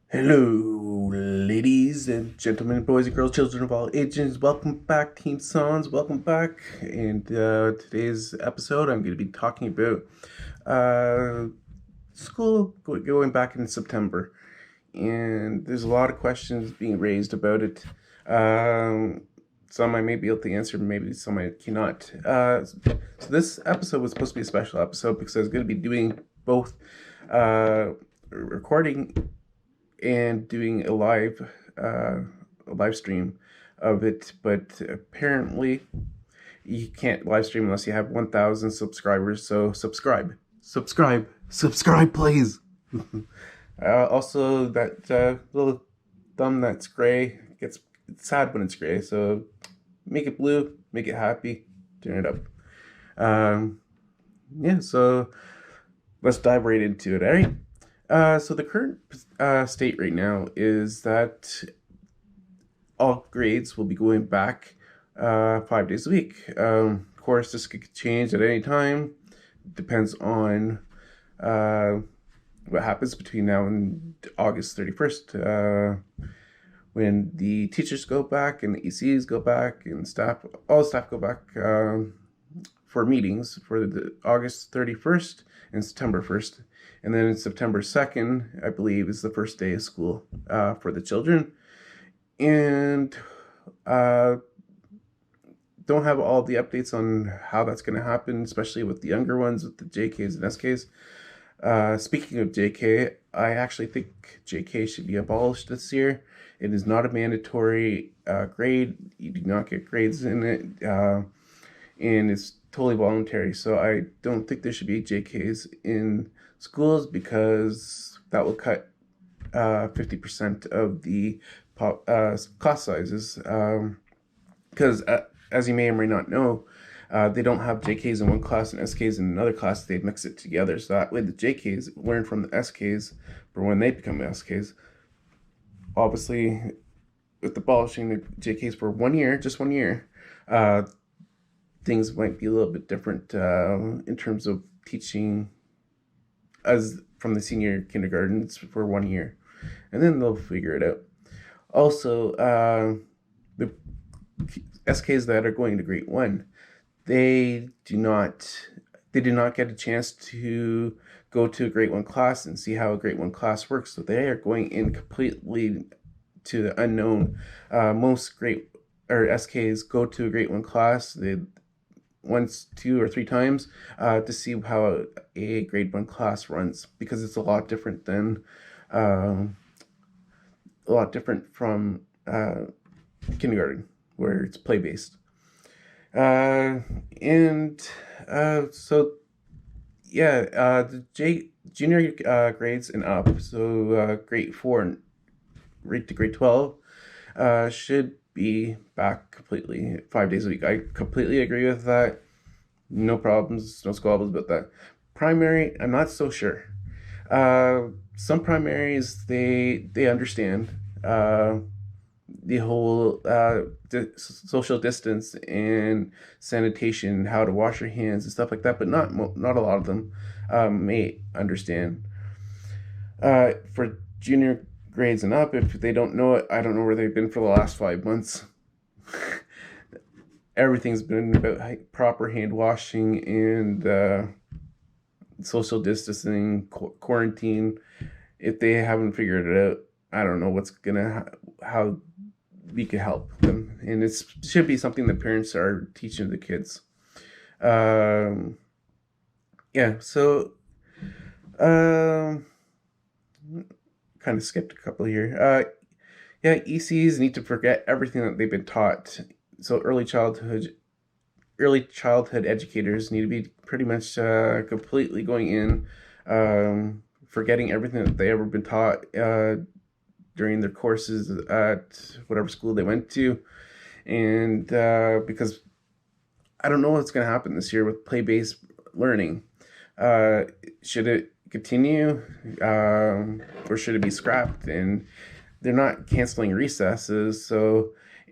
Hello, ladies and gentlemen, boys and girls, children of all ages. Welcome back, Team Sons. Welcome back. And today's episode, I'm going to be talking about uh, school going back in September. And there's a lot of questions being raised about it. Some I may be able to answer, maybe some I cannot. So this episode was supposed to be a special episode because I was going to be doing both recording and doing a live stream of it, but apparently you can't live stream unless you have 1,000 subscribers. So subscribe, please. Also, that little thumb that's gray gets sad when it's gray. So make it blue, make it happy, turn it up. Yeah. So let's dive right into it. All right. So the current state right now is that all grades will be going back 5 days a week. Of course, this could change at any time. Depends on what happens between now and August 31st, when the teachers go back and the ECs go back and all staff go back for meetings for the August 31st and September 1st. And then September 2nd, I believe, is the first day of school for the children. And don't have all the updates on how that's going to happen, especially with the younger ones, with the JKs and SKs. Speaking of JK, I actually think JK should be abolished this year. It is not a mandatory grade. You do not get grades in it. And it's totally voluntary. So I don't think there should be JKs in schools because that will cut 50% of the class sizes. Because as you may or may not know, they don't have JKs in one class and SKs in another class. They mix it together. So that way the JKs learn from the SKs for when they become SKs. Obviously, with abolishing the JKs for 1 year, just 1 year, things might be a little bit different in terms of teaching as from the senior kindergartens for 1 year, and then they'll figure it out. Also, the SKs that are going to grade 1, they do not get a chance to go to a grade 1 class and see how a grade 1 class works. So they are going in completely to the unknown. Most grade or SKs go to a grade 1 class. They once, 2 or 3 times to see how a grade 1 class runs, because it's a lot different from kindergarten, where it's play based. So yeah, the junior grades and up, so grade 4 and right to grade 12, should be back completely 5 days a week. I completely agree with that. No problems, no squabbles about that. Primary, I'm not so sure. Some primaries, they understand the whole social distance and sanitation, how to wash your hands and stuff like that, but not a lot of them may understand. For junior grades and up, if they don't know it, I don't know where they've been for the last 5 months. Everything's been about proper hand washing and social distancing, quarantine. If they haven't figured it out, I don't know how we could help them. And it should be something that parents are teaching the kids. Yeah, so kind of skipped a couple here. Yeah, ECs need to forget everything that they've been taught. So early childhood educators need to be pretty much completely going in, forgetting everything that they ever been taught during their courses at whatever school they went to. And because I don't know what's going to happen this year with play-based learning. Should it continue, or should it be scrapped? And they're not canceling recesses,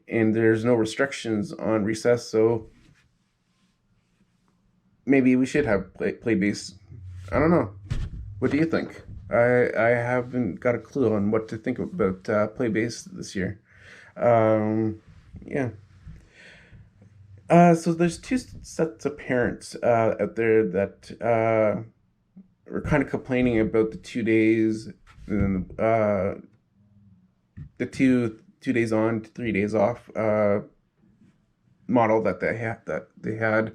and there's no restrictions on recess, so maybe we should have play based. I don't know. What do you think? I haven't got a clue on what to think about play based this year. Um, yeah. So there's two sets of parents out there that are kind of complaining about the 2 days and the two days on, 3 days off model that they had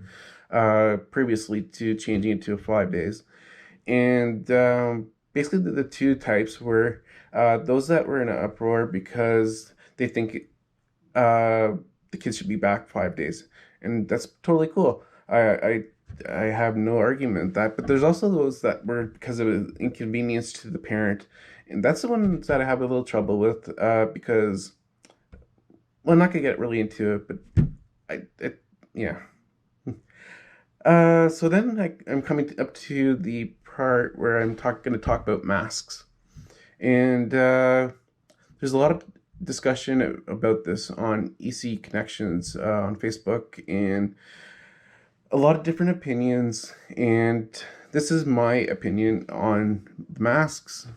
previously to changing it to 5 days. And basically, the two types were those that were in an uproar because they think uh, the kids should be back 5 days, and that's totally cool. I have no argument with that. But there's also those that were because of an inconvenience to the parent, and that's the ones that I have a little trouble with because well, I'm not gonna get really into it, but yeah. So then I'm coming up to the part where going to talk about masks, and there's a lot of discussion about this on EC Connections on Facebook, and a lot of different opinions. And this is my opinion on the masks,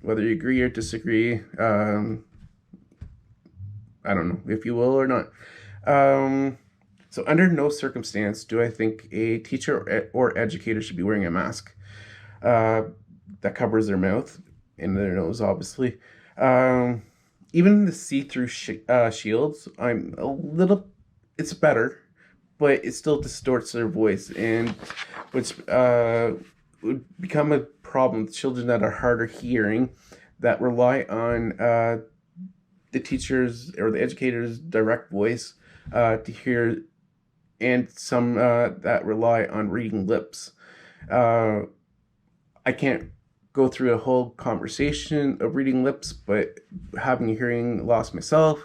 whether you agree or disagree. I don't know if you will or not. So, under no circumstance do I think a teacher or educator should be wearing a mask uh, that covers their mouth and their nose, obviously. Um, Even the see-through shields, I'm a little. It's better, but it still distorts their voice, and which would become a problem with children that are harder hearing, that rely on the teacher's or the educator's direct voice to hear, and some that rely on reading lips. Uh, I can't go through a whole conversation of reading lips, but having a hearing loss myself,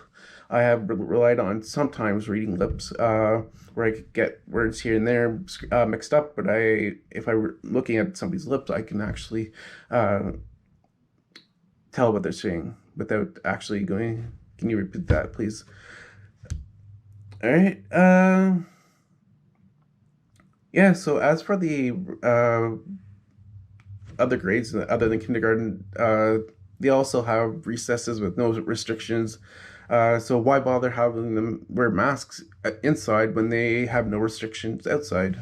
I have relied on sometimes reading lips, where I could get words here and there mixed up. But if I were looking at somebody's lips, I can actually uh, tell what they're saying without actually going. Can you repeat that, please? All right. Yeah. So as for the other grades other than kindergarten, they also have recesses with no restrictions. So why bother having them wear masks inside when they have no restrictions outside?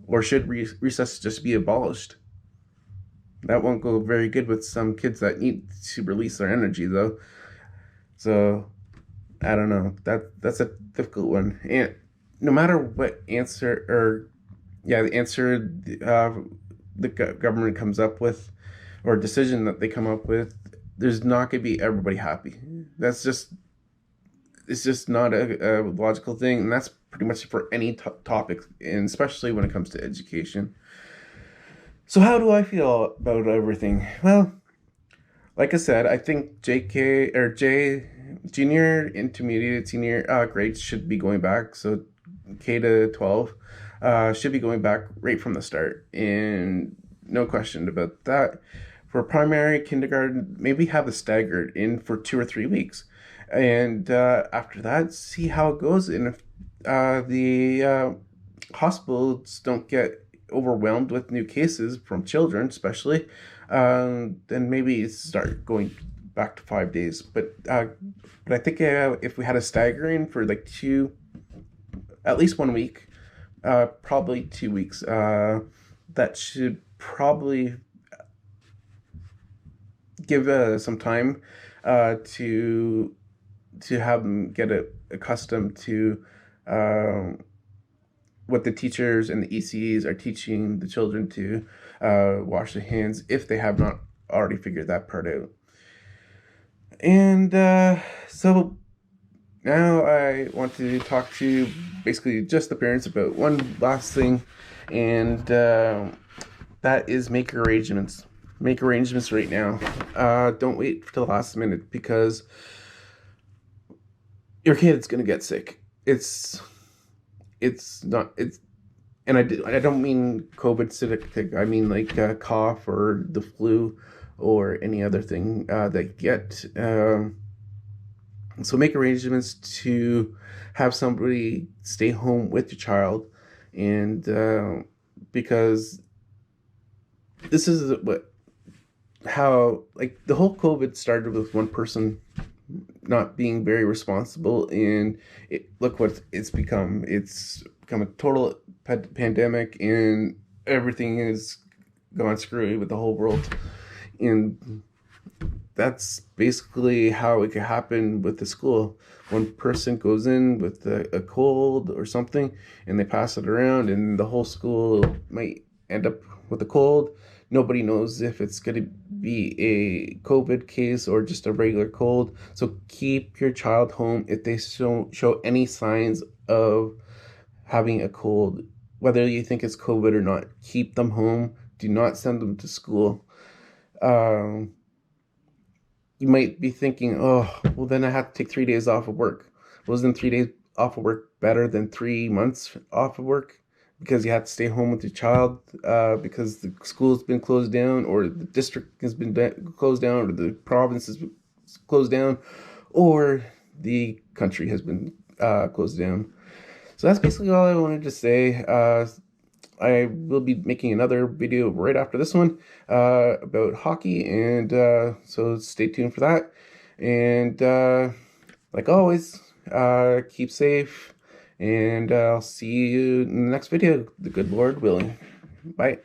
Or should recess just be abolished? That won't go very good with some kids that need to release their energy, though. So I don't know. That's a difficult one. And no matter what answer or yeah, the answer the government comes up with or decision that they come up with, there's not going to be everybody happy. That's just it's just not a logical thing, and that's pretty much for any topic, and especially when it comes to education. So how do I feel about everything? Well, like I said, I think JK or J junior, intermediate, senior grades should be going back. So K to 12 should be going back right from the start, and no question about that. For primary, kindergarten, maybe have a staggered in for 2 or 3 weeks, and after that, see how it goes. And if the hospitals don't get overwhelmed with new cases from children, especially, then maybe start going back to 5 days. But I think if we had a staggering for like at least 1 week, probably 2 weeks, that should probably give some time to have them get accustomed to um, what the teachers and the ECs are teaching the children to wash their hands if they have not already figured that part out. And so now I want to talk to basically just the parents about one last thing, and that is make arrangements. Make arrangements right now. Don't wait for the last minute because your kid's gonna get sick. It's not it's and I don't mean COVID sick. I mean like cough or the flu or any other thing that you get. So make arrangements to have somebody stay home with your child, and because this is what how like the whole COVID started with one person not being very responsible, and look what it's become. It's become a total pandemic, and everything is gone screwy with the whole world. And that's basically how it could happen with the school. One person goes in with a cold or something, and they pass it around, and the whole school might end up with a cold. Nobody knows if it's going to be a COVID case or just a regular cold. So keep your child home if they show any signs of having a cold, whether you think it's COVID or not. Keep them home. Do not send them to school. Um, you might be thinking, oh, well, then I have to take 3 days off of work. Wasn't 3 days off of work better than 3 months off of work? Because you have to stay home with your child because the school's been closed down, or the district has been closed down, or the province has been closed down, or the country has been closed down. So that's basically all I wanted to say. I will be making another video right after this one about hockey, and so stay tuned for that. And like always, keep safe, and I'll see you in the next video, the good Lord willing. Bye.